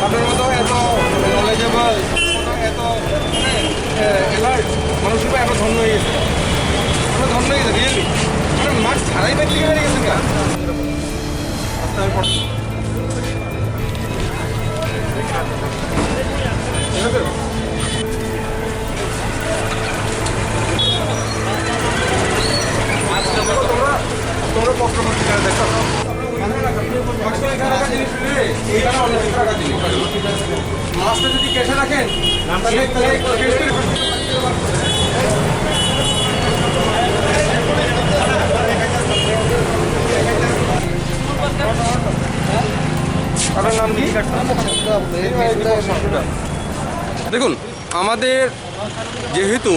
আপনার মতো এত নলেজেবল, এত অ্যালার্ট মানুষ এত ধন্য হয়ে গেছে, আমরা ধন্য হয়ে গেছে রিয়েলি। আপনার মাস্ক ছাড়াই বাইক লিখে বেরিয়ে গেছেন কেন? তোমরা পত্রপত্রিকা দেখো, মাছটা যদি কেসে রাখেন দেখুন, আমাদের যেহেতু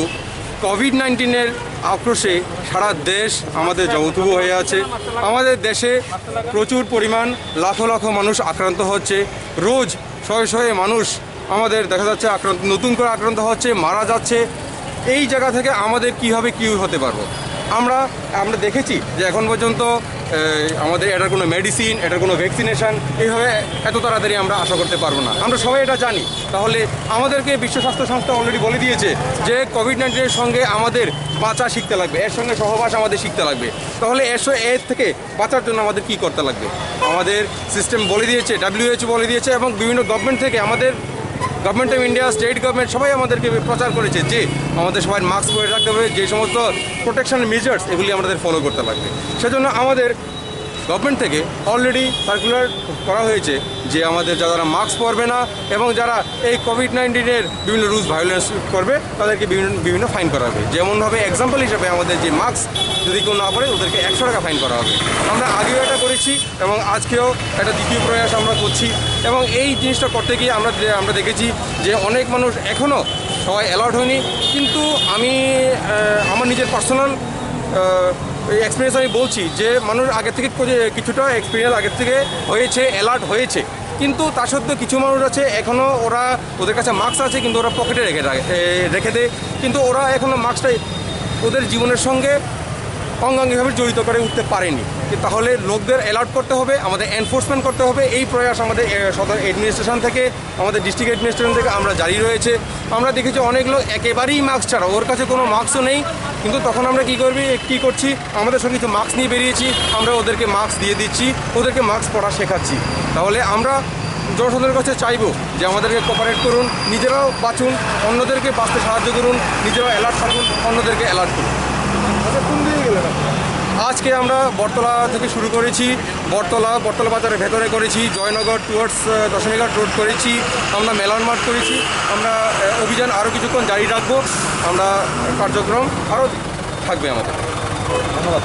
কোভিড-19-এর আক্রোশে সারা দেশ আমাদের জবথুবু হয়ে আছে, আমাদের দেশে প্রচুর পরিমাণ লাখো লাখো মানুষ আক্রান্ত হচ্ছে, রোজ শয়ে শয়ে মানুষ আমাদের দেখা যাচ্ছে নতুন করে আক্রান্ত হচ্ছে, মারা যাচ্ছে। এই জায়গা থেকে আমাদের কীভাবে কী হতে পারবো? আমরা দেখেছি যে এখন পর্যন্ত আমাদের এটার কোনো মেডিসিন, এটার কোনো ভ্যাকসিনেশান এইভাবে এত তাড়াতাড়ি আমরা আশা করতে পারবো না। আমরা সবাই এটা জানি। তাহলে আমাদেরকে বিশ্ব স্বাস্থ্য সংস্থা অলরেডি বলে দিয়েছে যে কোভিড-19-এর সঙ্গে আমাদের বাঁচা শিখতে লাগবে, এর সঙ্গে সহবাস আমাদের শিখতে লাগবে। তাহলে এর থেকে বাঁচার জন্য আমাদের কী করতে লাগবে? আমাদের সিস্টেম বলে দিয়েছে, WHO বলে দিয়েছে, এবং বিভিন্ন গভর্নমেন্ট থেকে আমাদের government of India, state government সবাই আমাদেরকে প্রচার করেছে যে আমাদের সবাই মাস্ক পরে রাখতে হবে, যে সমস্ত প্রোটেকশন মেজার্স এগুলি আমাদের ফলো করতে লাগবে। সেজন্য আমাদের গভর্নমেন্ট থেকে অলরেডি সার্কুলার করা হয়েছে যে আমাদের যারা মাস্ক পরবে না এবং যারা এই কোভিড-19-এর বিভিন্ন রুলস ভায়োলেন্স করবে তাদেরকে বিভিন্ন ফাইন করা হবে। যেমনভাবে এক্সাম্পল হিসেবে আমাদের যে মাস্ক যদি কেউ না পরে ওদেরকে 100 টাকা ফাইন করা হবে। আমরা আগেও এটা করেছি এবং আজকেও একটা দ্বিতীয় প্রয়াস আমরা করছি, এবং এই জিনিসটা করতে গিয়ে আমরা দেখেছি যে অনেক মানুষ এখনও সবাই অ্যালার্ট হয়নি। কিন্তু আমি আমার নিজের পার্সোনাল এক্সপিরিয়েন্স আমি বলছি যে মানুষ আগের থেকে কিছুটা এক্সপিরিয়েন্স আগের থেকে হয়েছে, অ্যালার্ট হয়েছে, কিন্তু তা সত্ত্বেও কিছু মানুষ আছে এখনও ওদের কাছে মাস্ক আছে কিন্তু ওরা পকেটে রেখে দেয়, কিন্তু ওরা এখনও মাস্কটাই ওদের জীবনের সঙ্গে অঙ্গাঙ্গিভাবে জড়িত করে উঠতে পারেনি। তাহলে লোকদের অ্যালার্ট করতে হবে, আমাদের এনফোর্সমেন্ট করতে হবে। এই প্রয়াস আমাদের সদর অ্যাডমিনিস্ট্রেশন থেকে, আমাদের ডিস্ট্রিক্ট অ্যাডমিনিস্ট্রেশন থেকে আমরা জারি রয়েছে। আমরা দেখেছি অনেক লোক একেবারেই মাস্ক ছাড়া, ওর কাছে কোনো মাস্কও নেই, কিন্তু তখন আমরা কী করছি, আমাদের সঙ্গে কিছু মাস্ক নিয়ে বেরিয়েছি, আমরা ওদেরকে মাস্ক দিয়ে দিচ্ছি, ওদেরকে মাস্ক পরা শেখাচ্ছি। তাহলে আমরা জনসাধারণের কাছে চাইবো যে আমাদেরকে কোঅপারেট করুন, নিজেরাও বাঁচুন, অন্যদেরকে বাঁচতে সাহায্য করুন, নিজেরাও অ্যালার্ট থাকুন, অন্যদেরকে অ্যালার্ট করুন। কোন দিকে গেলেন? আজকে আমরা বটতলা থেকে শুরু করেছি, বটতলা বাজারের ভেতরে করেছি, জয়নগর টুয়ার্ডস দশমীঘাট রোড করেছি, আমরা মেলান মাঠ করেছি। আমরা অভিযান আরও কিছুক্ষণ জারি রাখবো, আমরা কার্যক্রম আরও থাকবে আমাদের। ধন্যবাদ।